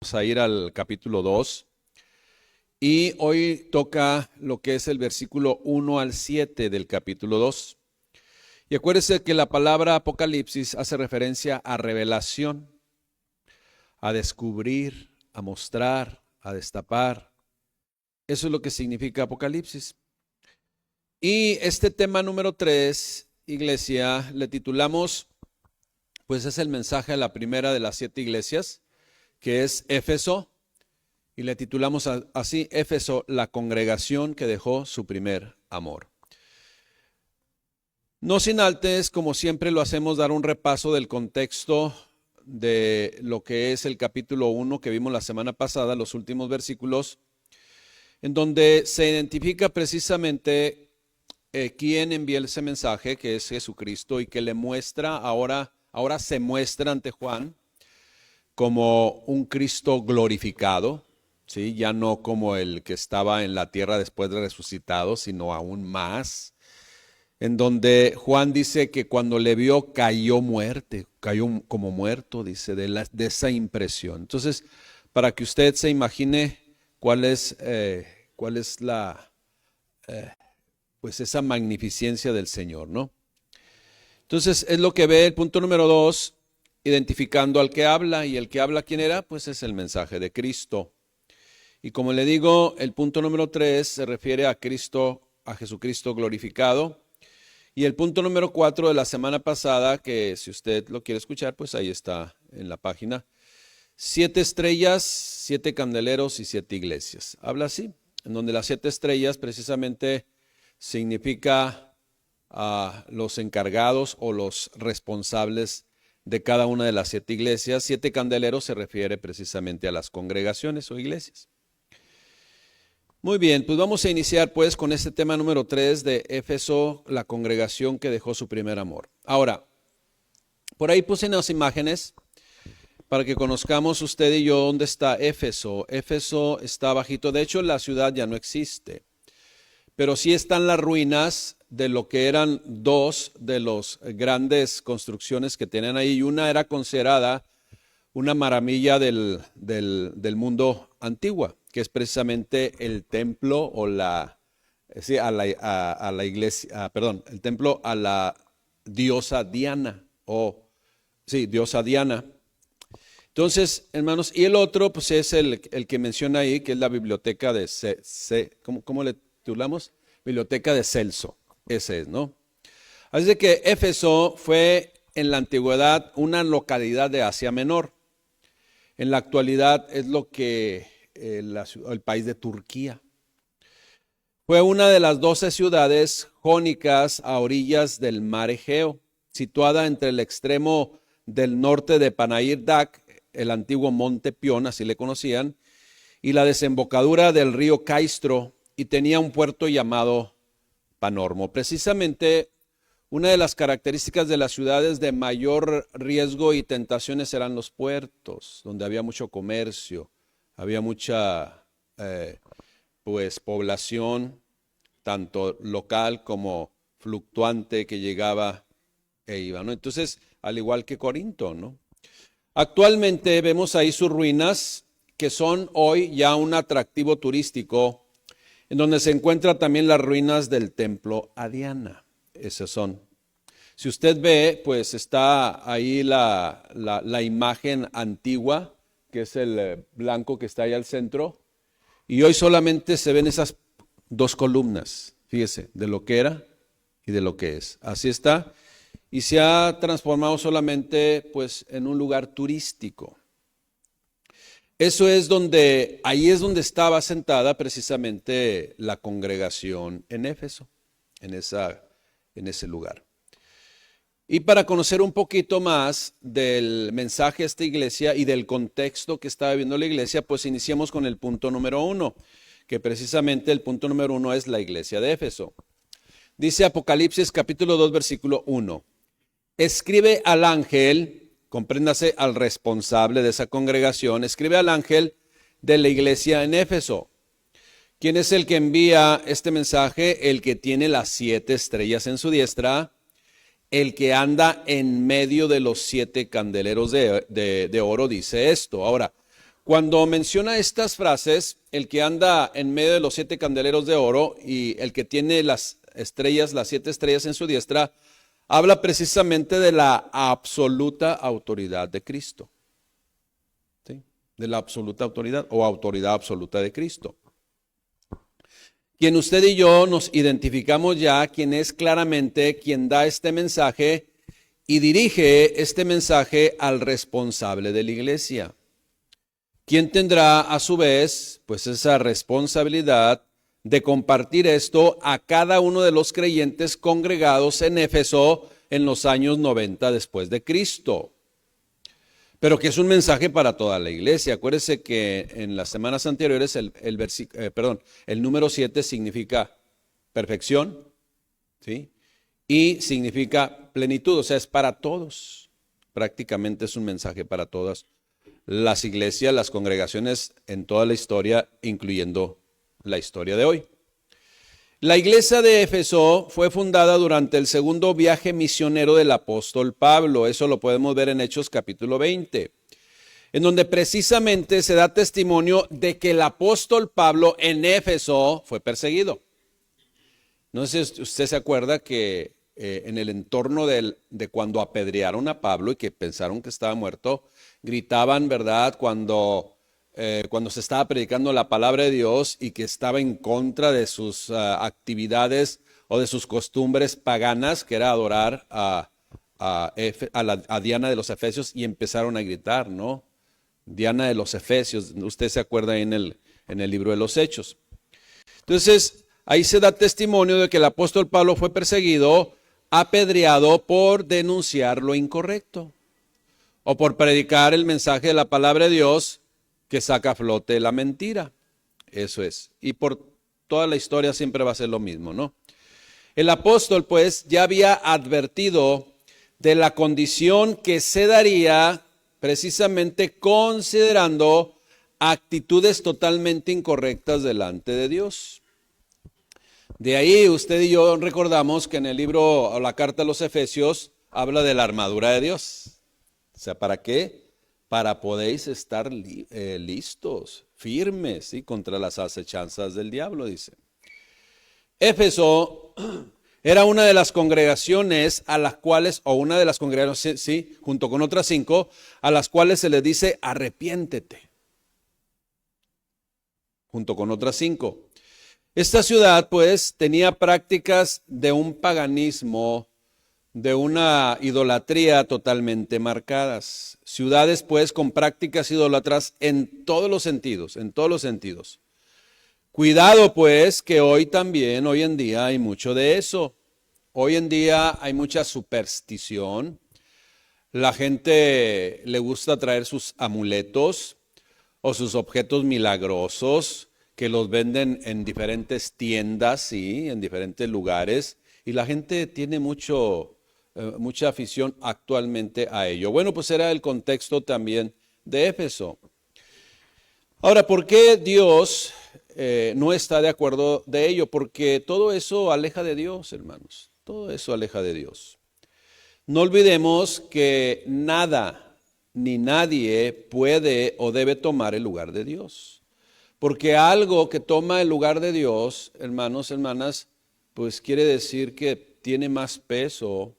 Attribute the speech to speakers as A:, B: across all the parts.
A: Vamos a ir al capítulo 2 y hoy toca lo que es el versículo 1 al 7 del capítulo 2. Y acuérdese que la palabra Apocalipsis hace referencia a revelación, a descubrir, a mostrar, a destapar. Eso es lo que significa Apocalipsis. Y este tema número 3, iglesia, le titulamos, pues es el mensaje a la primera de las 7 iglesias, que es Éfeso. Y le titulamos así, Éfeso, la congregación que dejó su primer amor. No sin antes, como siempre lo hacemos, dar un repaso del contexto de lo que es el capítulo 1 que vimos la semana pasada, los últimos versículos, en donde se identifica precisamente quién envía ese mensaje, que es Jesucristo, y que le muestra, ahora se muestra ante Juan como un Cristo glorificado. ¿Sí? Ya no como el que estaba en la tierra después de resucitado, sino aún más, en donde Juan dice que cuando le vio cayó como muerto, dice, de esa impresión. Entonces, para que usted se imagine cuál es pues esa magnificencia del Señor, ¿no? Entonces, es lo que ve el punto número 2, identificando al que habla, y el que habla, ¿quién era? Pues es el mensaje de Cristo. Y como le digo, el punto número 3 se refiere a Cristo, a Jesucristo glorificado. Y el punto número 4 de la semana pasada, que si usted lo quiere escuchar, pues ahí está en la página. 7 estrellas, 7 candeleros y 7 iglesias. Habla así, en donde las 7 estrellas precisamente significa los encargados o los responsables de cada una de las 7 iglesias. 7 candeleros se refiere precisamente a las congregaciones o iglesias. Muy bien, pues vamos a iniciar pues con este tema número 3 de Éfeso, la congregación que dejó su primer amor. Ahora, por ahí puse unas imágenes para que conozcamos usted y yo dónde está Éfeso. Éfeso está bajito, de hecho la ciudad ya no existe, pero sí están las ruinas de lo que eran dos de las grandes construcciones que tenían ahí, y una era considerada una maravilla del mundo antigua, que es precisamente el templo o a la iglesia, el templo a la diosa Diana, diosa Diana. Entonces, hermanos, y el otro, pues es el que menciona ahí, que es la biblioteca de, ¿cómo le titulamos? Biblioteca de Celso, ese es, ¿no? Así de que Éfeso fue en la antigüedad una localidad de Asia Menor. En la actualidad es lo que el país de Turquía. Fue una de las 12 ciudades jónicas a orillas del mar Egeo, situada entre el extremo del norte de Panayırdak, el antiguo monte Pion, así le conocían, y la desembocadura del río Caistro, y tenía un puerto llamado Panormo. Precisamente una de las características de las ciudades de mayor riesgo y tentaciones eran los puertos, donde había mucho comercio, había mucha pues población, tanto local como fluctuante, que llegaba e iba, ¿no? Entonces, al igual que Corinto, ¿no? Actualmente vemos ahí sus ruinas, que son hoy ya un atractivo turístico, en donde se encuentran también las ruinas del templo a Diana. Esas son. Si usted ve, pues está ahí la imagen antigua, que es el blanco que está ahí al centro, y hoy solamente se ven esas 2 columnas, fíjese, de lo que era y de lo que es. Así está, y se ha transformado solamente pues en un lugar turístico. Ahí es donde estaba sentada precisamente la congregación en Éfeso, en ese lugar. Y para conocer un poquito más del mensaje de esta iglesia y del contexto que estaba viviendo la iglesia, pues iniciamos con el punto número 1, que precisamente el punto número 1 es la iglesia de Éfeso. Dice Apocalipsis capítulo 2, versículo 1. Escribe al ángel, compréndase al responsable de esa congregación, escribe al ángel de la iglesia en Éfeso. ¿Quién es el que envía este mensaje? El que tiene las 7 estrellas en su diestra, el que anda en medio de los 7 candeleros de oro, dice esto. Ahora, Cuando menciona estas frases, el que anda en medio de los 7 candeleros de oro y el que tiene las estrellas, las 7 estrellas en su diestra, habla precisamente de la absoluta autoridad de Cristo. ¿Sí? De la absoluta autoridad o autoridad absoluta de Cristo. Quien usted y yo nos identificamos ya, quien es claramente quien da este mensaje y dirige este mensaje al responsable de la iglesia. Quien tendrá a su vez pues esa responsabilidad de compartir esto a cada uno de los creyentes congregados en Éfeso en los años 90 después de Cristo. Pero que es un mensaje para toda la iglesia. Acuérdese que en las semanas anteriores el número 7 significa perfección, ¿sí? Y significa plenitud, o sea, es para todos. Prácticamente es un mensaje para todas las iglesias, las congregaciones en toda la historia, incluyendo la historia de hoy. La iglesia de Éfeso fue fundada durante el segundo viaje misionero del apóstol Pablo. Eso lo podemos ver en Hechos capítulo 20, en donde precisamente se da testimonio de que el apóstol Pablo en Éfeso fue perseguido. No sé si usted se acuerda que en el entorno de cuando apedrearon a Pablo y que pensaron que estaba muerto, gritaban, ¿verdad?, cuando se estaba predicando la palabra de Dios y que estaba en contra de sus actividades o de sus costumbres paganas, que era adorar a Diana de los Efesios, y empezaron a gritar, ¿no? Diana de los Efesios, usted se acuerda ahí en el libro de los Hechos. Entonces, ahí se da testimonio de que el apóstol Pablo fue perseguido, apedreado por denunciar lo incorrecto o por predicar el mensaje de la palabra de Dios que saca a flote la mentira. Eso es. Y por toda la historia siempre va a ser lo mismo, ¿no? El apóstol, pues, ya había advertido de la condición que se daría precisamente considerando actitudes totalmente incorrectas delante de Dios. De ahí usted y yo recordamos que en el libro o la carta a los Efesios habla de la armadura de Dios. O sea, ¿para qué? Para podéis estar listos, firmes, ¿sí?, contra las acechanzas del diablo, dice. Éfeso era una de las congregaciones a las cuales, o una de las congregaciones, sí, junto con otras 5, a las cuales se les dice arrepiéntete. Junto con otras 5. Esta ciudad, pues, tenía prácticas de un paganismo, de una idolatría totalmente marcadas. Ciudades, pues, con prácticas idólatras en todos los sentidos, en todos los sentidos. Cuidado, pues, que hoy en día hay mucho de eso. Hoy en día hay mucha superstición. La gente le gusta traer sus amuletos o sus objetos milagrosos que los venden en diferentes tiendas, sí, en diferentes lugares. Y la gente tiene mucha afición actualmente a ello. Bueno, pues era el contexto también de Éfeso. Ahora, ¿por qué Dios no está de acuerdo de ello? Porque todo eso aleja de Dios, hermanos. Todo eso aleja de Dios. No olvidemos que nada ni nadie puede o debe tomar el lugar de Dios. Porque algo que toma el lugar de Dios, hermanos, hermanas, pues quiere decir que tiene más peso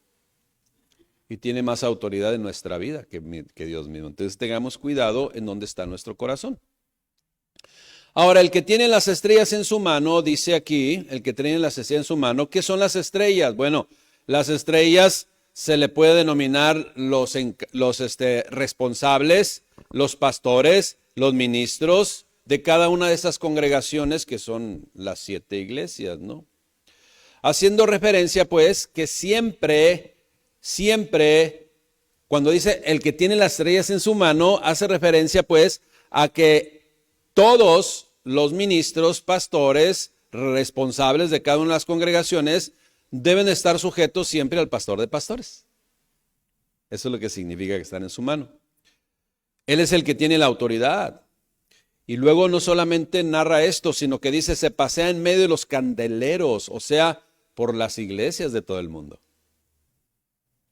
A: y tiene más autoridad en nuestra vida que Dios mismo. Entonces tengamos cuidado en dónde está nuestro corazón. Ahora, el que tiene las estrellas en su mano, dice aquí, el que tiene las estrellas en su mano, ¿qué son las estrellas? Bueno, las estrellas se le puede denominar los responsables, los pastores, los ministros de cada una de esas congregaciones que son las 7 iglesias, ¿no? Haciendo referencia, pues, que siempre, cuando dice el que tiene las estrellas en su mano, hace referencia, pues, a que todos los ministros, pastores, responsables de cada una de las congregaciones deben estar sujetos siempre al pastor de pastores. Eso es lo que significa que están en su mano. Él es el que tiene la autoridad. Y luego no solamente narra esto, sino que dice, se pasea en medio de los candeleros, o sea, por las iglesias de todo el mundo.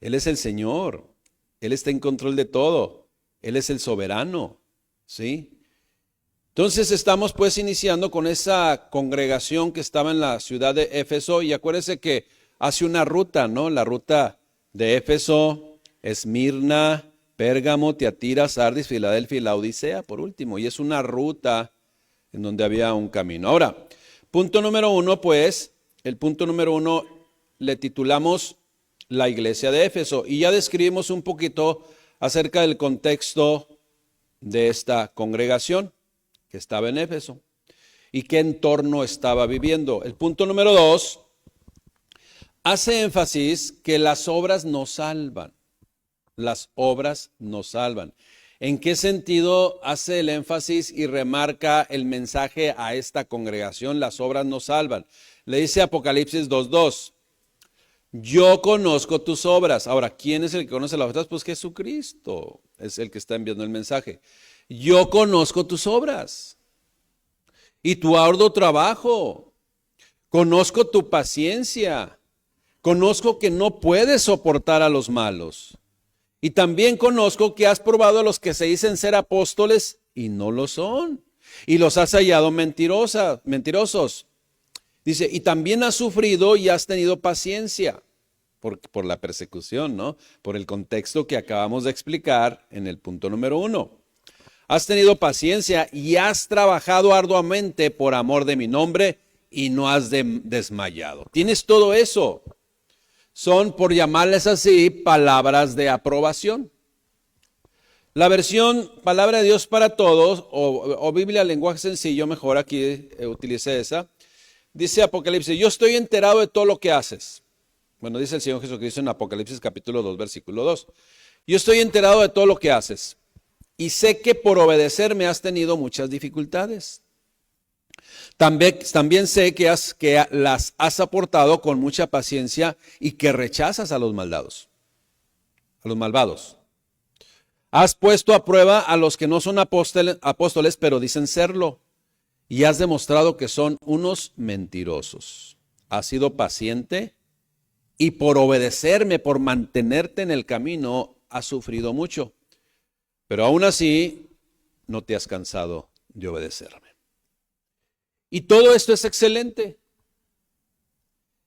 A: Él es el Señor. Él está en control de todo. Él es el soberano, ¿sí? Entonces estamos pues iniciando con esa congregación que estaba en la ciudad de Éfeso y acuérdense que hace una ruta, ¿no? La ruta de Éfeso, Esmirna, Pérgamo, Tiatira, Sardis, Filadelfia y Laodicea por último. Y es una ruta en donde había un camino. Ahora, punto número 1 pues, el punto número 1 le titulamos la iglesia de Éfeso y ya describimos un poquito acerca del contexto de esta congregación que estaba en Éfeso y qué entorno estaba viviendo. El punto número 2 hace énfasis que las obras nos salvan. Las obras nos salvan. ¿En qué sentido hace el énfasis y remarca el mensaje a esta congregación? Las obras nos salvan. Le dice Apocalipsis 2:2. Yo conozco tus obras. Ahora, ¿quién es el que conoce las obras? Pues Jesucristo es el que está enviando el mensaje. Yo conozco tus obras y tu arduo trabajo. Conozco tu paciencia. Conozco que no puedes soportar a los malos. Y también conozco que has probado a los que se dicen ser apóstoles y no lo son. Y los has hallado mentirosos. Dice, y también has sufrido y has tenido paciencia por la persecución, ¿no? Por el contexto que acabamos de explicar en el punto número 1. Has tenido paciencia y has trabajado arduamente por amor de mi nombre y no has desmayado. Tienes todo eso. Son, por llamarles así, palabras de aprobación. La versión Palabra de Dios para Todos o Biblia lenguaje sencillo, mejor aquí utilice esa. Dice Apocalipsis, yo estoy enterado de todo lo que haces. Bueno, dice el Señor Jesucristo en Apocalipsis capítulo 2, versículo 2. Yo estoy enterado de todo lo que haces y sé que por obedecerme has tenido muchas dificultades. También sé que las has soportado con mucha paciencia y que rechazas a los malvados. Has puesto a prueba a los que no son apóstoles, pero dicen serlo. Y has demostrado que son unos mentirosos. Has sido paciente y por obedecerme, por mantenerte en el camino, has sufrido mucho. Pero aún así, no te has cansado de obedecerme. Y todo esto es excelente.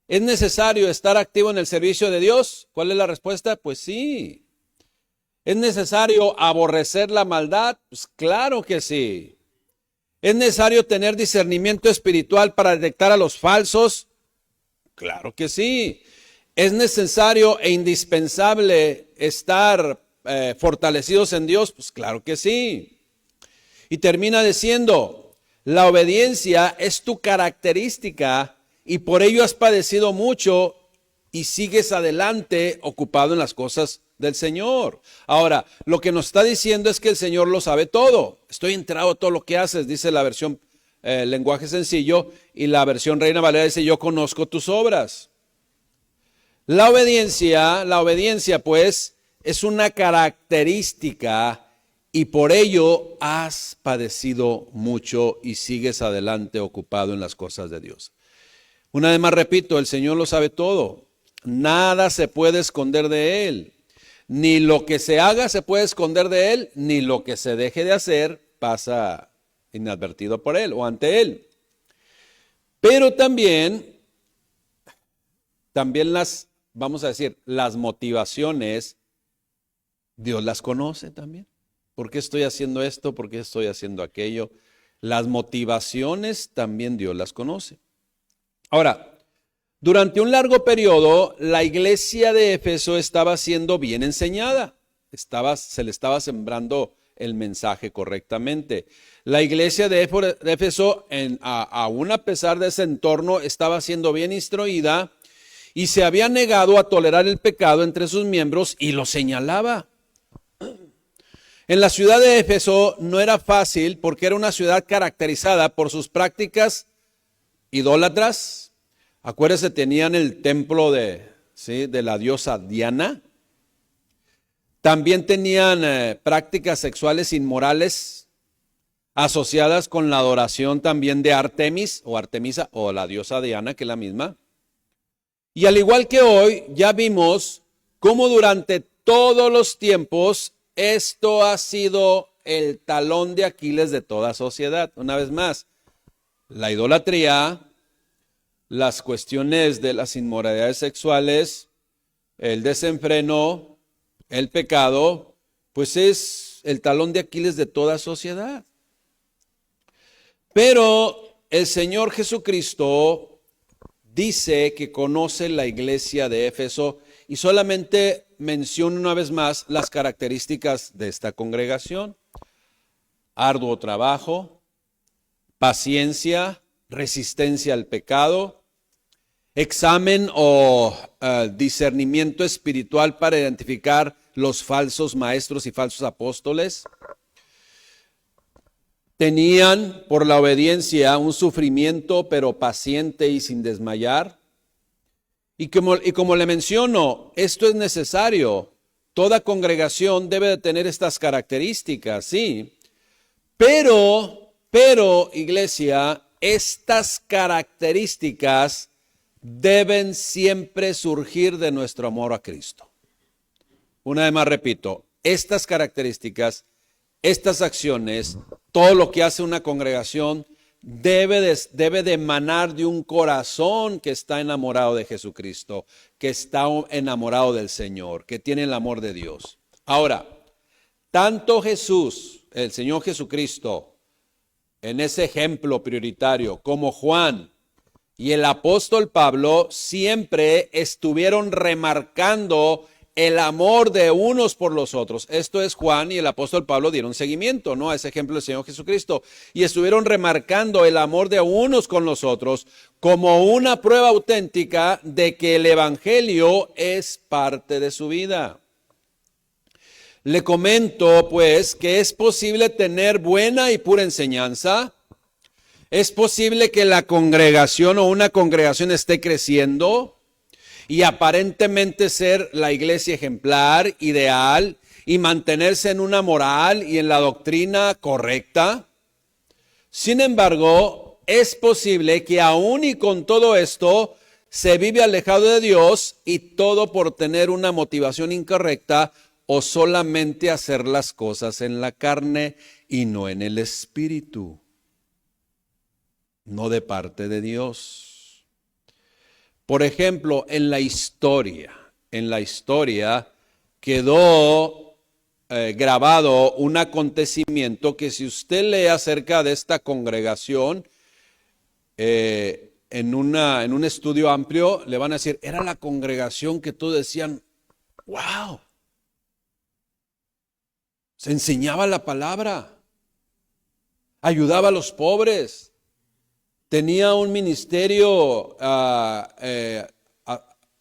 A: ¿Es necesario estar activo en el servicio de Dios? ¿Cuál es la respuesta? Pues sí. ¿Es necesario aborrecer la maldad? Pues claro que sí. ¿Es necesario tener discernimiento espiritual para detectar a los falsos? Claro que sí. ¿Es necesario e indispensable estar fortalecidos en Dios? Pues claro que sí. Y termina diciendo, la obediencia es tu característica y por ello has padecido mucho y sigues adelante ocupado en las cosas del Señor. Ahora, lo que nos está diciendo es que el Señor lo sabe todo. Estoy enterado de todo lo que haces, dice la versión lenguaje sencillo, y la versión Reina Valera dice, yo conozco tus obras. La obediencia pues es una característica y por ello has padecido mucho y sigues adelante ocupado en las cosas de Dios. Una vez más repito, el Señor lo sabe todo. Nada se puede esconder de Él. Ni lo que se haga se puede esconder de Él, ni lo que se deje de hacer pasa inadvertido por Él o ante Él. Pero también vamos a decir, las motivaciones, Dios las conoce también. ¿Por qué estoy haciendo esto? ¿Por qué estoy haciendo aquello? Las motivaciones también Dios las conoce. Ahora, durante un largo periodo, la iglesia de Éfeso estaba siendo bien enseñada. Se le estaba sembrando el mensaje correctamente. La iglesia de Éfeso, aún a pesar de ese entorno, estaba siendo bien instruida y se había negado a tolerar el pecado entre sus miembros y lo señalaba. En la ciudad de Éfeso no era fácil porque era una ciudad caracterizada por sus prácticas idólatras. Acuérdense, tenían el templo de la diosa Diana. También tenían prácticas sexuales inmorales asociadas con la adoración también de Artemis o Artemisa o la diosa Diana, que es la misma. Y al igual que hoy, ya vimos cómo durante todos los tiempos esto ha sido el talón de Aquiles de toda sociedad. Una vez más, la idolatría, las cuestiones de las inmoralidades sexuales, el desenfreno, el pecado, pues es el talón de Aquiles de toda sociedad. Pero el Señor Jesucristo dice que conoce la iglesia de Éfeso y solamente menciona una vez más las características de esta congregación: arduo trabajo, paciencia, resistencia al pecado, examen o discernimiento espiritual para identificar los falsos maestros y falsos apóstoles. Tenían por la obediencia un sufrimiento, pero paciente y sin desmayar. Y como le menciono, esto es necesario. Toda congregación debe de tener estas características, sí. Pero, iglesia, estas características deben siempre surgir de nuestro amor a Cristo. Una vez más repito, estas características, estas acciones, todo lo que hace una congregación debe de emanar de un corazón que está enamorado de Jesucristo, que está enamorado del Señor, que tiene el amor de Dios. Ahora, tanto Jesús, el Señor Jesucristo, en ese ejemplo prioritario, como Juan y el apóstol Pablo, siempre estuvieron remarcando el amor de unos por los otros. Esto es, Juan y el apóstol Pablo dieron seguimiento, ¿no?, a ese ejemplo del Señor Jesucristo, y estuvieron remarcando el amor de unos con los otros como una prueba auténtica de que el evangelio es parte de su vida. Le comento, pues, que es posible tener buena y pura enseñanza. Es posible que la congregación o una congregación esté creciendo y aparentemente ser la iglesia ejemplar, ideal, y mantenerse en una moral y en la doctrina correcta. Sin embargo, es posible que aún y con todo esto se vive alejado de Dios, y todo por tener una motivación incorrecta o solamente hacer las cosas en la carne y no en el espíritu, no de parte de Dios. Por ejemplo, en la historia quedó grabado un acontecimiento que, si usted lee acerca de esta congregación en un estudio amplio, le van a decir, era la congregación que todos decían, wow, se enseñaba la palabra, ayudaba a los pobres, tenía un ministerio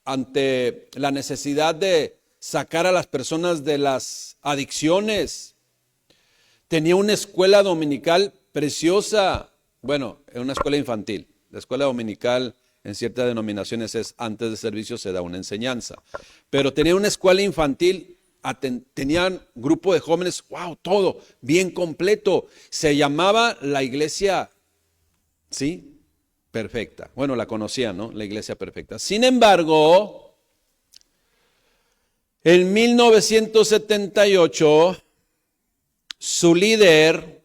A: ante la necesidad de sacar a las personas de las adicciones. Tenía una escuela dominical preciosa. Bueno, una escuela infantil. La escuela dominical en ciertas denominaciones es antes de servicio, se da una enseñanza. Pero tenía una escuela infantil, tenían grupo de jóvenes, wow, todo bien completo. Se llamaba la iglesia, ¿sí?, perfecta. Bueno, la conocían, ¿no?, la iglesia perfecta. Sin embargo, en 1978, su líder,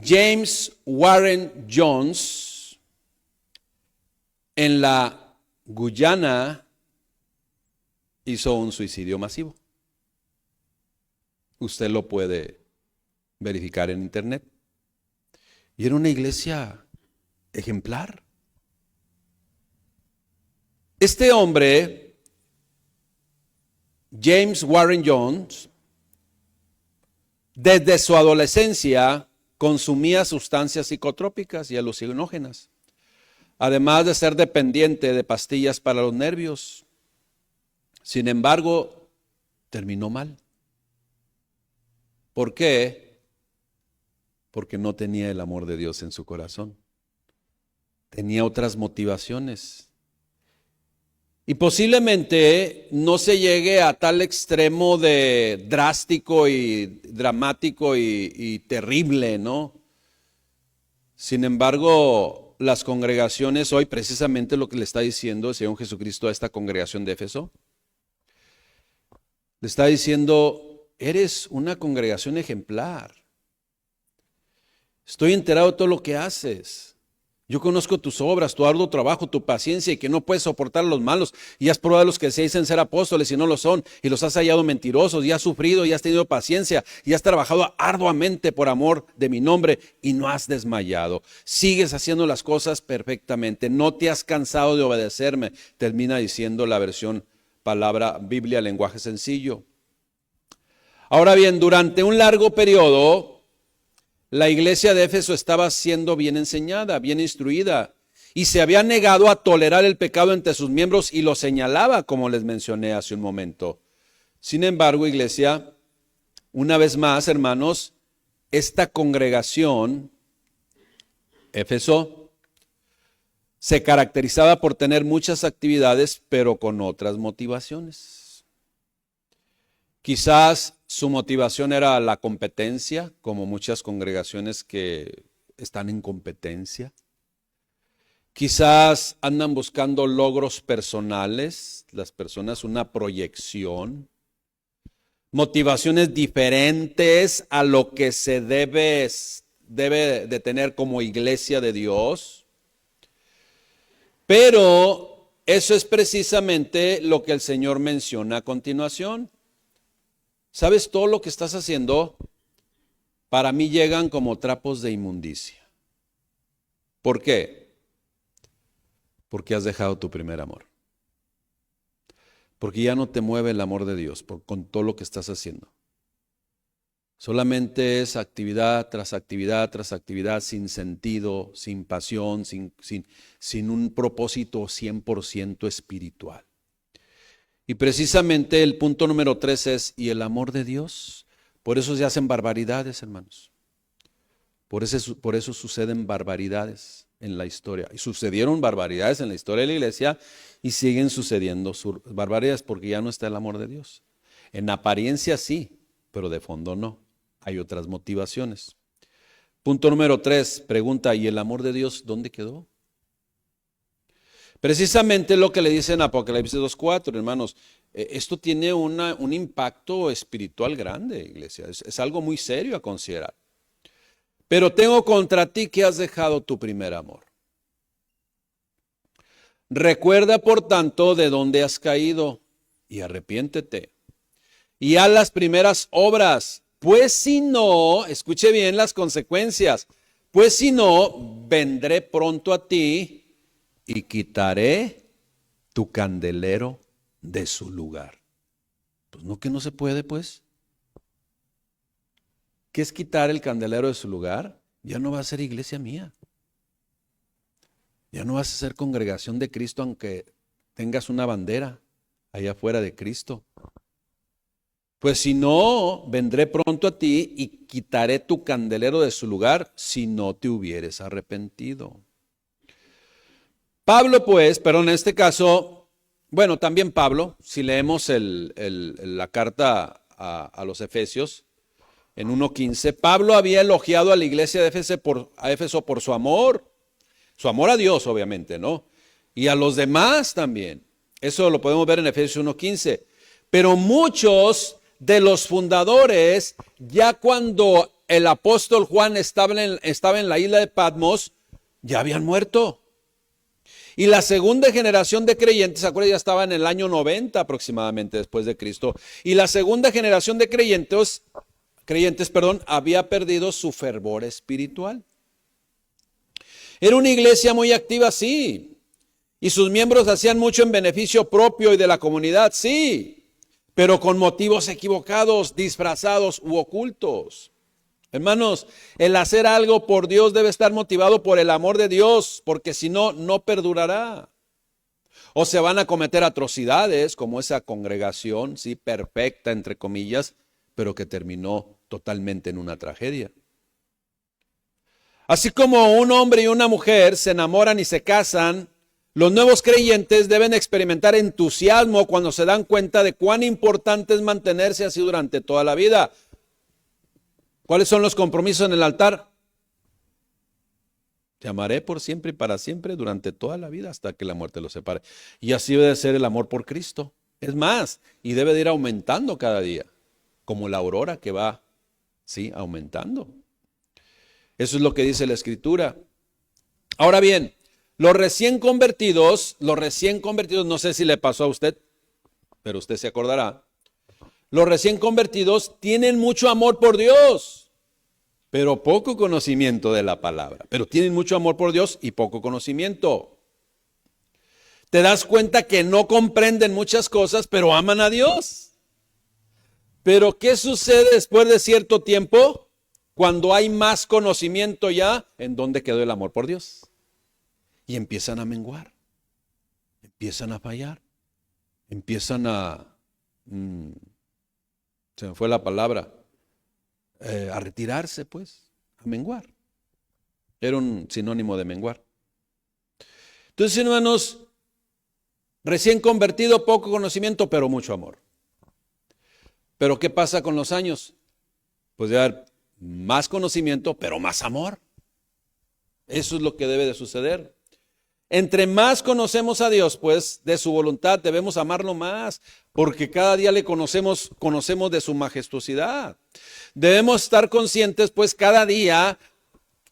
A: James Warren Jones, en la Guyana, hizo un suicidio masivo. Usted lo puede verificar en internet. Y era una iglesia ejemplar. Este hombre, James Warren Jones, desde su adolescencia consumía sustancias psicotrópicas y alucinógenas, además de ser dependiente de pastillas para los nervios. Sin embargo, terminó mal. ¿Por qué? Porque no tenía el amor de Dios en su corazón. Tenía otras motivaciones. Y posiblemente no se llegue a tal extremo de drástico y dramático y terrible, ¿no? Sin embargo, las congregaciones hoy, precisamente lo que le está diciendo el Señor Jesucristo a esta congregación de Éfeso, le está diciendo, eres una congregación ejemplar. Estoy enterado de todo lo que haces. Yo conozco tus obras, tu arduo trabajo, tu paciencia y que no puedes soportar a los malos. Y has probado a los que se dicen ser apóstoles y no lo son. Y los has hallado mentirosos y has sufrido y has tenido paciencia y has trabajado arduamente por amor de mi nombre y no has desmayado. Sigues haciendo las cosas perfectamente. No te has cansado de obedecerme. Termina diciendo la versión palabra Biblia, lenguaje sencillo. Ahora bien, durante un largo periodo, la iglesia de Éfeso estaba siendo bien enseñada, bien instruida, y se había negado a tolerar el pecado entre sus miembros y lo señalaba, como les mencioné hace un momento. Sin embargo, iglesia, una vez más, hermanos, esta congregación, Éfeso, se caracterizaba por tener muchas actividades, pero con otras motivaciones. Quizás su motivación era la competencia, como muchas congregaciones que están en competencia. Quizás andan buscando logros personales, las personas una proyección, motivaciones diferentes a lo que se debe de tener como iglesia de Dios. Pero eso es precisamente lo que el Señor menciona a continuación. ¿Sabes? Todo lo que estás haciendo, para mí llegan como trapos de inmundicia. ¿Por qué? Porque has dejado tu primer amor. Porque ya no te mueve el amor de Dios con todo lo que estás haciendo. Solamente es actividad tras actividad tras actividad, sin sentido, sin pasión, sin un propósito 100% espiritual. Y precisamente el punto número 3 es, ¿y el amor de Dios? Por eso se hacen barbaridades, hermanos. Por eso suceden barbaridades en la historia. Y sucedieron barbaridades en la historia de la iglesia y siguen sucediendo barbaridades porque ya no está el amor de Dios. En apariencia sí, pero de fondo no. Hay otras motivaciones. Punto número 3, pregunta, ¿y el amor de Dios dónde quedó? Precisamente lo que le dice en Apocalipsis 2:4, hermanos, esto tiene un impacto espiritual grande, iglesia. Es algo muy serio a considerar. Pero tengo contra ti que has dejado tu primer amor. Recuerda, por tanto, de dónde has caído y arrepiéntete. Y haz las primeras obras, pues si no, escuche bien las consecuencias, pues si no, vendré pronto a ti y quitaré tu candelero de su lugar. Pues no, que no se puede, pues. ¿Qué es quitar el candelero de su lugar? Ya no va a ser iglesia mía. Ya no vas a ser congregación de Cristo aunque tengas una bandera allá afuera de Cristo. Pues si no, vendré pronto a ti y quitaré tu candelero de su lugar si no te hubieres arrepentido. Pablo, pues, pero en este caso, bueno, también Pablo, si leemos la carta a los Efesios, en 1:15, Pablo había elogiado a la iglesia de Éfeso por su amor a Dios, obviamente, ¿no? Y a los demás también. Eso lo podemos ver en Efesios 1:15. Pero muchos de los fundadores, ya cuando el apóstol Juan estaba en la isla de Patmos, ya habían muerto. Y la segunda generación de creyentes, acuérdense, ya estaba en el año 90 aproximadamente después de Cristo. Y la segunda generación de creyentes, había perdido su fervor espiritual. Era una iglesia muy activa, sí. Y sus miembros hacían mucho en beneficio propio y de la comunidad, sí. Pero con motivos equivocados, disfrazados u ocultos. Hermanos, el hacer algo por Dios debe estar motivado por el amor de Dios, porque si no, no perdurará. O se van a cometer atrocidades, como esa congregación, sí, perfecta, entre comillas, pero que terminó totalmente en una tragedia. Así como un hombre y una mujer se enamoran y se casan, los nuevos creyentes deben experimentar entusiasmo cuando se dan cuenta de cuán importante es mantenerse así durante toda la vida. ¿Cuáles son los compromisos en el altar? Te amaré por siempre y para siempre durante toda la vida hasta que la muerte los separe. Y así debe ser el amor por Cristo. Es más, y debe de ir aumentando cada día. como la aurora que va, sí, aumentando. Eso es lo que dice la Escritura. Ahora bien, los recién convertidos, no sé si le pasó a usted, pero usted se acordará. Los recién convertidos tienen mucho amor por Dios, pero poco conocimiento de la palabra. Pero tienen mucho amor por Dios y poco conocimiento. Te das cuenta que no comprenden muchas cosas, pero aman a Dios. Pero ¿qué sucede después de cierto tiempo? Cuando hay más conocimiento ya, ¿en dónde quedó el amor por Dios? Y empiezan a menguar, empiezan a fallar, empiezan a, se me fue la palabra, a retirarse pues, a menguar. Era un sinónimo de menguar. Entonces, hermanos, recién convertido, poco conocimiento, pero mucho amor. Pero ¿qué pasa con los años? Pues debe haber más conocimiento, pero más amor. Eso es lo que debe de suceder. Entre más conocemos a Dios, pues, de su voluntad, debemos amarlo más, porque cada día le conocemos de su majestuosidad. Debemos estar conscientes, pues, cada día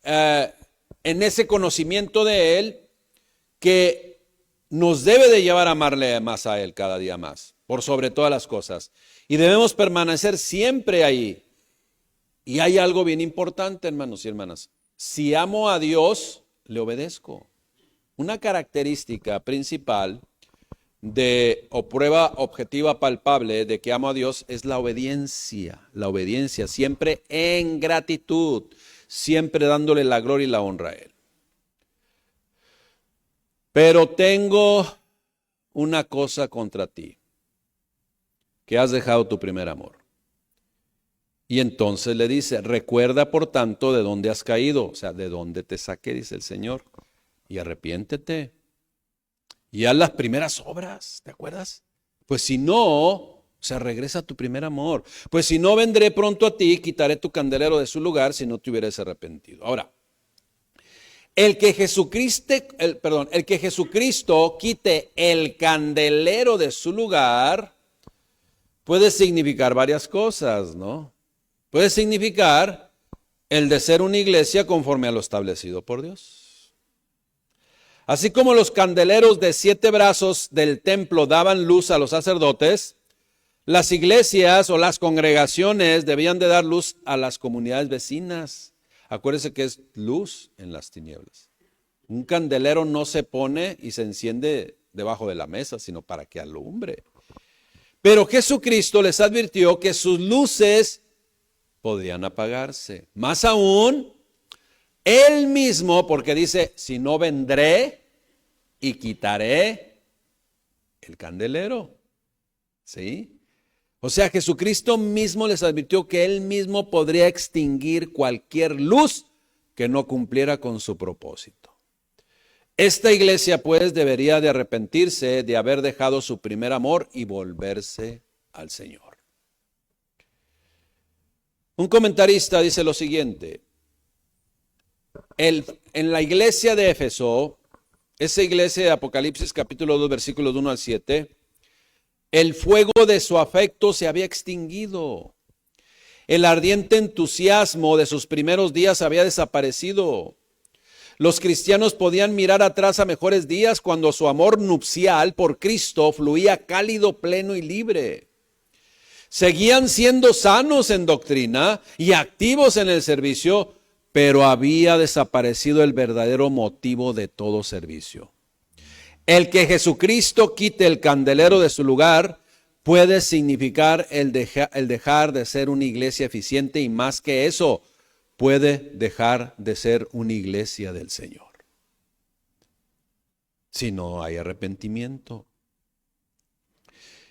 A: en ese conocimiento de Él, que nos debe de llevar a amarle más a Él cada día más, por sobre todas las cosas. Y debemos permanecer siempre ahí. Y hay algo bien importante, hermanos y hermanas. Si amo a Dios, le obedezco. Una característica principal o prueba objetiva palpable de que amo a Dios es la obediencia. La obediencia, siempre en gratitud, siempre dándole la gloria y la honra a Él. Pero tengo una cosa contra ti, que has dejado tu primer amor. Y entonces le dice, recuerda por tanto de dónde has caído, o sea, de dónde te saqué, dice el Señor, y arrepiéntete. Y haz las primeras obras, ¿te acuerdas? Pues si no, o sea, regresa a tu primer amor. Pues si no, vendré pronto a ti y quitaré tu candelero de su lugar si no te hubieras arrepentido. Ahora, el que Jesucristo quite el candelero de su lugar puede significar varias cosas, ¿no? Puede significar el de ser una iglesia conforme a lo establecido por Dios. Así como los candeleros de 7 brazos del templo daban luz a los sacerdotes, las iglesias o las congregaciones debían de dar luz a las comunidades vecinas. Acuérdense que es luz en las tinieblas. Un candelero no se pone y se enciende debajo de la mesa, sino para que alumbre. Pero Jesucristo les advirtió que sus luces podrían apagarse. Más aún, Él mismo, porque dice, si no vendré y quitaré el candelero. ¿Sí? O sea, Jesucristo mismo les advirtió que Él mismo podría extinguir cualquier luz que no cumpliera con su propósito. Esta iglesia, pues, debería de arrepentirse de haber dejado su primer amor y volverse al Señor. Un comentarista dice lo siguiente: en la iglesia de Éfeso, esa iglesia de Apocalipsis capítulo 2, versículos 1 al 7, el fuego de su afecto se había extinguido. El ardiente entusiasmo de sus primeros días había desaparecido. Los cristianos podían mirar atrás a mejores días cuando su amor nupcial por Cristo fluía cálido, pleno y libre. Seguían siendo sanos en doctrina y activos en el servicio, pero había desaparecido el verdadero motivo de todo servicio. El que Jesucristo quite el candelero de su lugar puede significar el dejar de ser una iglesia eficiente, y más que eso, puede dejar de ser una iglesia del Señor. Si no hay arrepentimiento.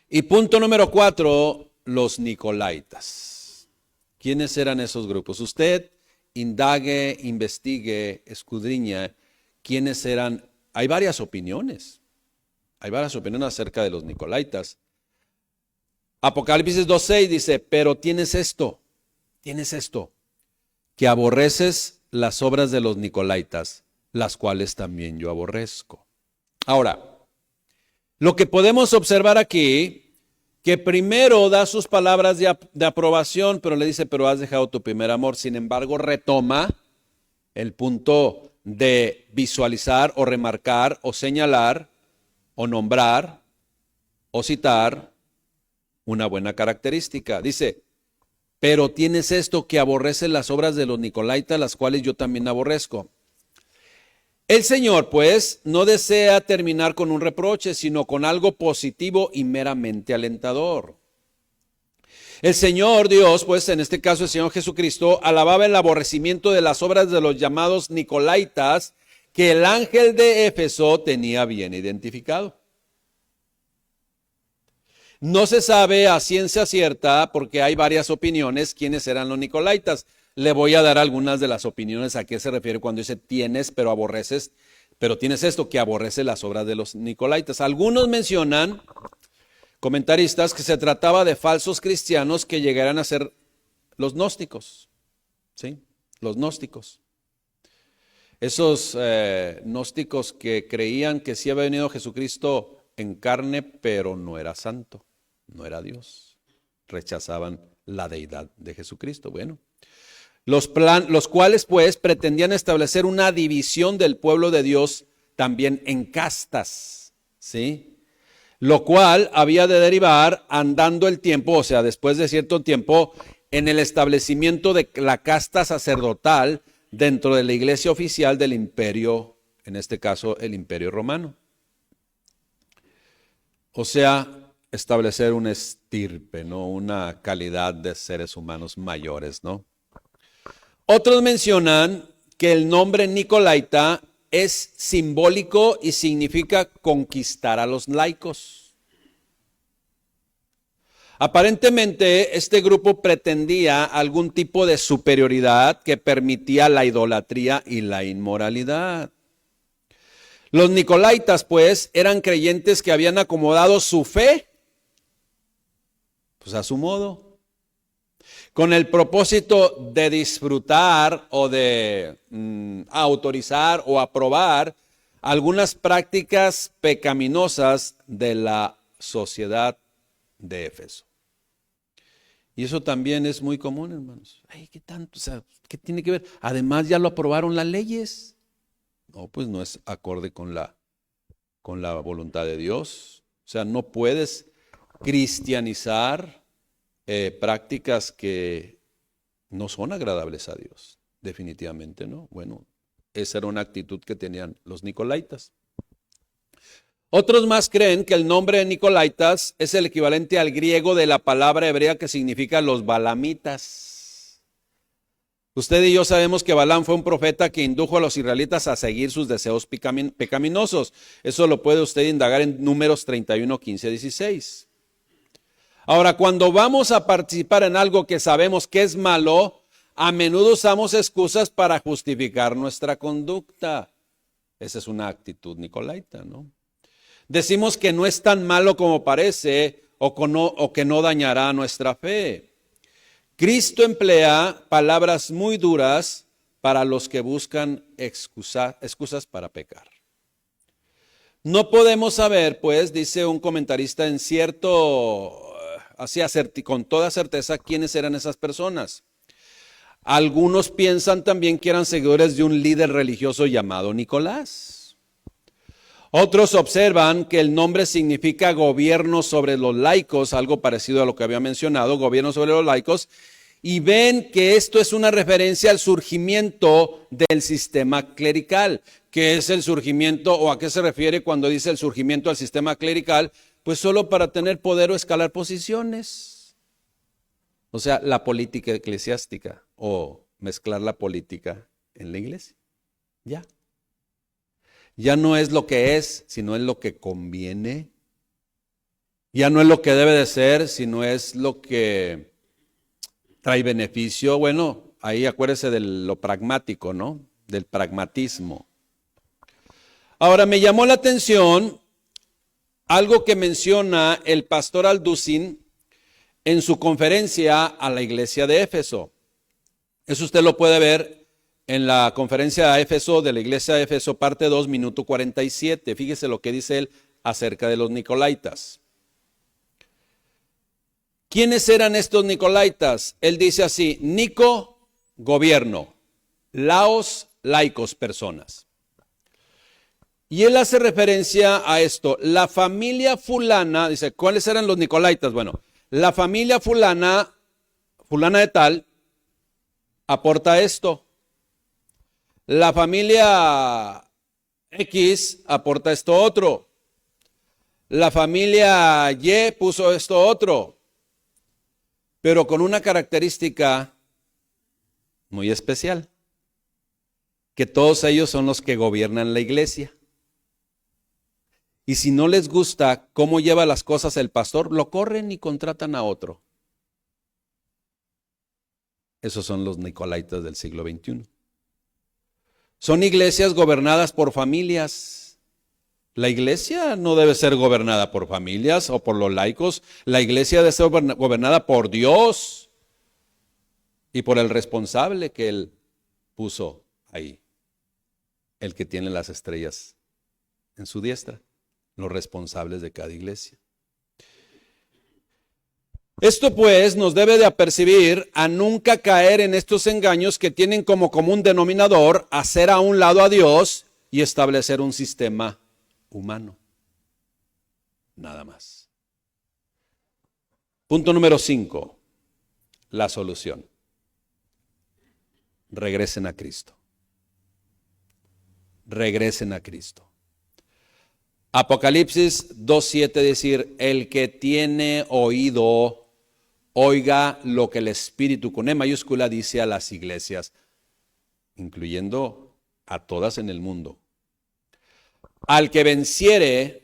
A: Y punto número 4, los Nicolaitas. ¿Quiénes eran esos grupos? Usted indague, investigue, escudriña quiénes eran. Hay varias opiniones acerca de los Nicolaitas. Apocalipsis 2:6 dice, pero tienes esto, que aborreces las obras de los Nicolaitas, las cuales también yo aborrezco. Ahora, lo que podemos observar aquí que primero da sus palabras de aprobación, pero le dice, pero has dejado tu primer amor. Sin embargo, retoma el punto de visualizar o remarcar o señalar o nombrar o citar una buena característica. Dice, pero tienes esto, que aborreces las obras de los nicolaítas, las cuales yo también aborrezco. El Señor, pues, no desea terminar con un reproche, sino con algo positivo y meramente alentador. El Señor Dios, pues, en este caso el Señor Jesucristo, alababa el aborrecimiento de las obras de los llamados nicolaítas, que el ángel de Éfeso tenía bien identificado. No se sabe a ciencia cierta, porque hay varias opiniones, quiénes eran los nicolaítas. Le voy a dar algunas de las opiniones a qué se refiere cuando dice tienes, pero aborreces, pero tienes esto, que aborrece las obras de los nicolaítas. Algunos mencionan, comentaristas, que se trataba de falsos cristianos que llegaran a ser los gnósticos, ¿sí? Los gnósticos. Esos gnósticos que creían que sí había venido Jesucristo en carne, pero no era santo, no era Dios. Rechazaban la deidad de Jesucristo. Bueno. Los cuales pues pretendían establecer una división del pueblo de Dios también en castas, ¿sí? Lo cual había de derivar, andando el tiempo, o sea, después de cierto tiempo, en el establecimiento de la casta sacerdotal dentro de la iglesia oficial del imperio, en este caso el imperio romano. O sea, establecer una estirpe, ¿no? Una calidad de seres humanos mayores, ¿no? Otros mencionan que el nombre nicolaita es simbólico y significa conquistar a los laicos. Aparentemente, este grupo pretendía algún tipo de superioridad que permitía la idolatría y la inmoralidad. Los nicolaitas, pues, eran creyentes que habían acomodado su fe, pues a su modo, con el propósito de disfrutar o de autorizar o aprobar algunas prácticas pecaminosas de la sociedad de Éfeso. Y eso también es muy común, hermanos. Ay, ¿qué tanto? O sea, ¿qué tiene que ver? Además ya lo aprobaron las leyes. No, pues no es acorde con la voluntad de Dios. O sea, no puedes cristianizar prácticas que no son agradables a Dios, definitivamente no. Bueno, esa era una actitud que tenían los nicolaitas. Otros más creen que el nombre de nicolaitas es el equivalente al griego de la palabra hebrea que significa los balamitas. Usted y yo sabemos que Balaam fue un profeta que indujo a los israelitas a seguir sus deseos pecaminosos. Eso lo puede usted indagar en Números 31, 15, 16. Ahora, cuando vamos a participar en algo que sabemos que es malo, a menudo usamos excusas para justificar nuestra conducta. Esa es una actitud nicolaita, ¿no? Decimos que no es tan malo como parece o que no dañará nuestra fe. Cristo emplea palabras muy duras para los que buscan excusas para pecar. No podemos saber, pues, dice un comentarista, con toda certeza quiénes eran esas personas. Algunos piensan también que eran seguidores de un líder religioso llamado Nicolás. Otros observan que el nombre significa gobierno sobre los laicos, algo parecido a lo que había mencionado, gobierno sobre los laicos, y ven que esto es una referencia al surgimiento del sistema clerical. ¿Qué es el surgimiento o a qué se refiere cuando dice el surgimiento del sistema clerical? Pues solo para tener poder o escalar posiciones. O sea, la política eclesiástica o mezclar la política en la iglesia. Ya. Ya no es lo que es, sino es lo que conviene. Ya no es lo que debe de ser, sino es lo que trae beneficio. Bueno, ahí acuérdese de lo pragmático, ¿no? Del pragmatismo. Ahora, me llamó la atención algo que menciona el pastor Alducin en su conferencia a la iglesia de Éfeso. Eso usted lo puede ver en la conferencia de Éfeso, de la iglesia de Éfeso, parte 2, minuto 47. Fíjese lo que dice él acerca de los nicolaitas. ¿Quiénes eran estos Nicolaitas? Él dice así: Nico, gobierno; laos, laicos, personas. Y él hace referencia a esto. La familia fulana, dice, ¿cuáles eran los Nicolaitas? Bueno, la familia fulana de tal, aporta esto. La familia X aporta esto otro. La familia Y puso esto otro. Pero con una característica muy especial, que todos ellos son los que gobiernan la iglesia. Y si no les gusta cómo lleva las cosas el pastor, lo corren y contratan a otro. Esos son los Nicolaitas del siglo XXI. Son iglesias gobernadas por familias. La iglesia no debe ser gobernada por familias o por los laicos. La iglesia debe ser gobernada por Dios y por el responsable que Él puso ahí, el que tiene las estrellas en su diestra, los responsables de cada iglesia. Esto pues nos debe de apercibir a nunca caer en estos engaños que tienen como común denominador hacer a un lado a Dios y establecer un sistema humano. Nada más. Punto número 5. La solución. Regresen a Cristo. Regresen a Cristo. Apocalipsis 2:7 decir, el que tiene oído, oiga lo que el Espíritu con E mayúscula dice a las iglesias, incluyendo a todas en el mundo. Al que venciere,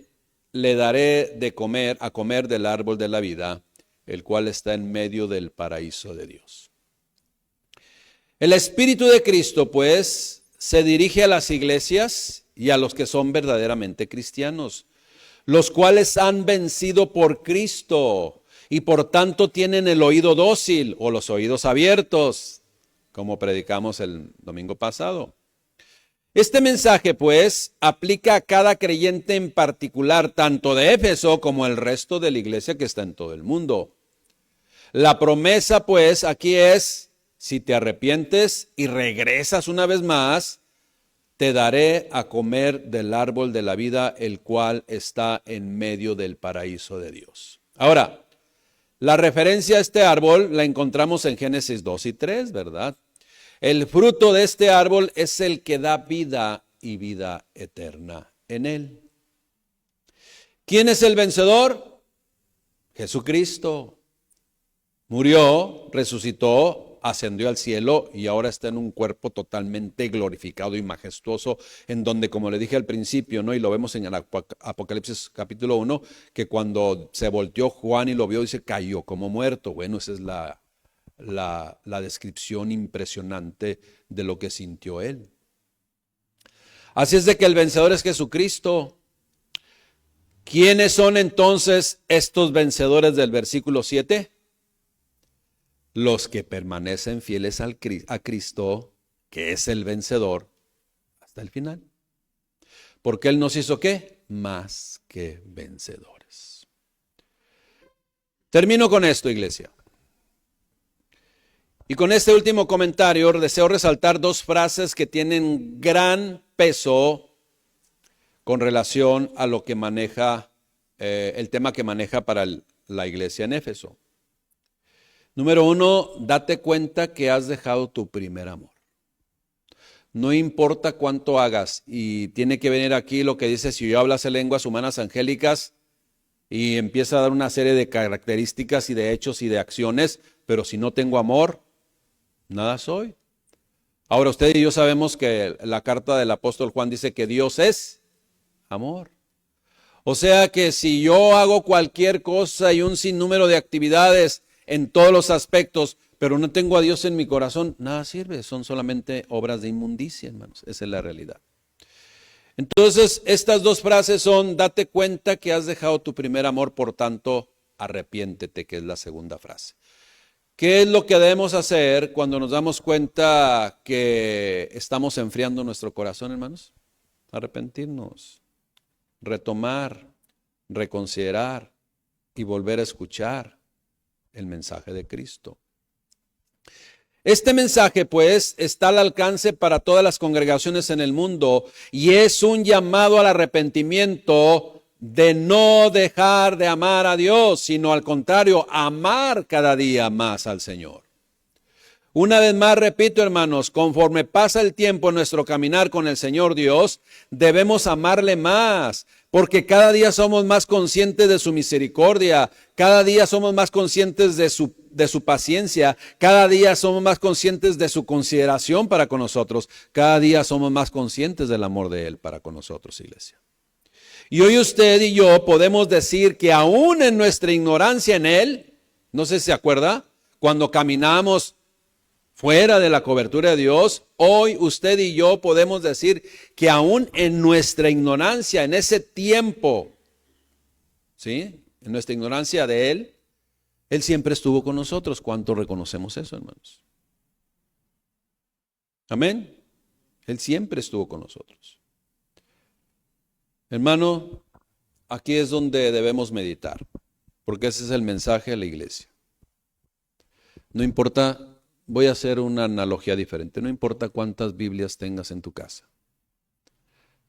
A: le daré de comer, a comer del árbol de la vida, el cual está en medio del paraíso de Dios. El Espíritu de Cristo, pues, se dirige a las iglesias y a los que son verdaderamente cristianos, los cuales han vencido por Cristo y por tanto tienen el oído dócil o los oídos abiertos, como predicamos el domingo pasado. Este mensaje, pues, aplica a cada creyente en particular, tanto de Éfeso como el resto de la iglesia que está en todo el mundo. La promesa, pues, aquí es, si te arrepientes y regresas una vez más, te daré a comer del árbol de la vida, el cual está en medio del paraíso de Dios. Ahora, la referencia a este árbol la encontramos en Génesis 2 y 3, ¿verdad? El fruto de este árbol es el que da vida y vida eterna en él. ¿Quién es el vencedor? Jesucristo. Murió, resucitó, ascendió al cielo y ahora está en un cuerpo totalmente glorificado y majestuoso, en donde, como le dije al principio, ¿no? Y lo vemos en el Apocalipsis capítulo 1, que cuando se volteó Juan y lo vio, dice, cayó como muerto. Bueno, esa es la descripción impresionante de lo que sintió él. Así es de que el vencedor es Jesucristo. ¿Quiénes son entonces estos vencedores del versículo 7? Los que permanecen fieles a Cristo, que es el vencedor, hasta el final. Porque Él nos hizo ¿qué? Más que vencedores. Termino con esto, iglesia. Y con este último comentario deseo resaltar dos frases que tienen gran peso con relación a lo que maneja, el tema que maneja para la iglesia en Éfeso. Número 1, date cuenta que has dejado tu primer amor. No importa cuánto hagas, y tiene que venir aquí lo que dice, si yo hablase lenguas humanas angélicas, y empieza a dar una serie de características y de hechos y de acciones, pero si no tengo amor, nada soy. Ahora usted y yo sabemos que la carta del apóstol Juan dice que Dios es amor. O sea que si yo hago cualquier cosa y un sinnúmero de actividades en todos los aspectos, pero no tengo a Dios en mi corazón, nada sirve, son solamente obras de inmundicia, hermanos, esa es la realidad. Entonces, estas dos frases son, date cuenta que has dejado tu primer amor, por tanto, arrepiéntete, que es la segunda frase. ¿Qué es lo que debemos hacer cuando nos damos cuenta que estamos enfriando nuestro corazón, hermanos? Arrepentirnos, retomar, reconsiderar y volver a escuchar el mensaje de Cristo. Este mensaje, pues, está al alcance para todas las congregaciones en el mundo y es un llamado al arrepentimiento de no dejar de amar a Dios, sino al contrario, amar cada día más al Señor. Una vez más, repito, hermanos, conforme pasa el tiempo en nuestro caminar con el Señor Dios, debemos amarle más, porque cada día somos más conscientes de su misericordia, cada día somos más conscientes de su paciencia, cada día somos más conscientes de su consideración para con nosotros, cada día somos más conscientes del amor de Él para con nosotros, iglesia. Y hoy usted y yo podemos decir que aún en nuestra ignorancia en Él, no sé si se acuerda, cuando caminamos fuera de la cobertura de Dios, hoy usted y yo podemos decir que aún en nuestra ignorancia, en ese tiempo, ¿sí? En nuestra ignorancia de Él, Él siempre estuvo con nosotros. ¿Cuánto reconocemos eso, hermanos? Amén. Él siempre estuvo con nosotros. Hermano, aquí es donde debemos meditar, porque ese es el mensaje de la iglesia. No importa. Voy a hacer una analogía diferente. No importa cuántas Biblias tengas en tu casa.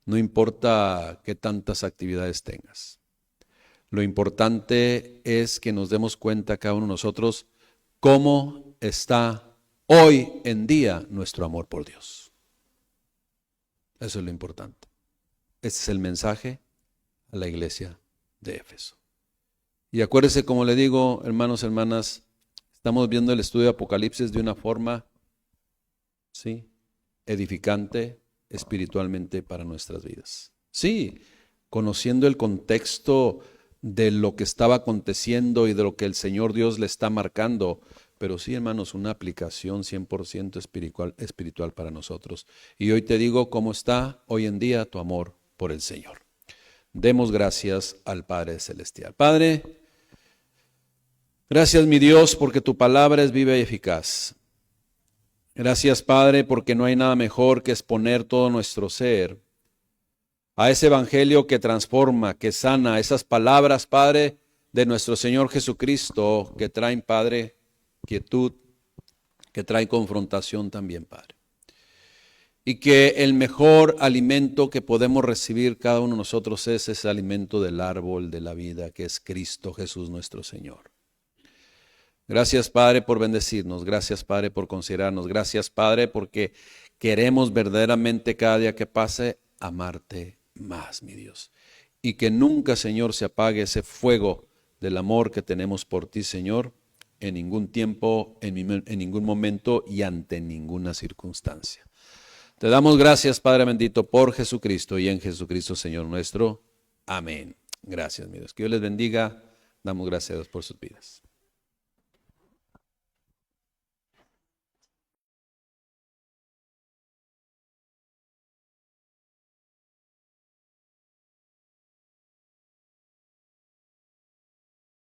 A: No importa qué tantas actividades tengas. Lo importante es que nos demos cuenta cada uno de nosotros cómo está hoy en día nuestro amor por Dios. Eso es lo importante. Ese es el mensaje a la iglesia de Éfeso. Y acuérdese, como le digo, hermanos, hermanas, estamos viendo el estudio de Apocalipsis de una forma, sí, edificante espiritualmente para nuestras vidas. Sí, conociendo el contexto de lo que estaba aconteciendo y de lo que el Señor Dios le está marcando, pero sí, hermanos, una aplicación 100% espiritual para nosotros. Y hoy te digo cómo está hoy en día tu amor por el Señor. Demos gracias al Padre Celestial. Padre, gracias, mi Dios, porque tu palabra es viva y eficaz. Gracias, Padre, porque no hay nada mejor que exponer todo nuestro ser a ese evangelio que transforma, que sana, esas palabras, Padre, de nuestro Señor Jesucristo, que traen, Padre, quietud, que traen confrontación también, Padre. Y que el mejor alimento que podemos recibir cada uno de nosotros es ese alimento del árbol de la vida, que es Cristo Jesús nuestro Señor. Gracias, Padre, por bendecirnos. Gracias, Padre, por considerarnos. Gracias, Padre, porque queremos verdaderamente cada día que pase amarte más, mi Dios. Y que nunca, Señor, se apague ese fuego del amor que tenemos por ti, Señor, en ningún tiempo, en ningún momento y ante ninguna circunstancia. Te damos gracias, Padre bendito, por Jesucristo y en Jesucristo, Señor nuestro. Amén. Gracias, mi Dios. Que Dios les bendiga. Damos gracias a Dios por sus vidas.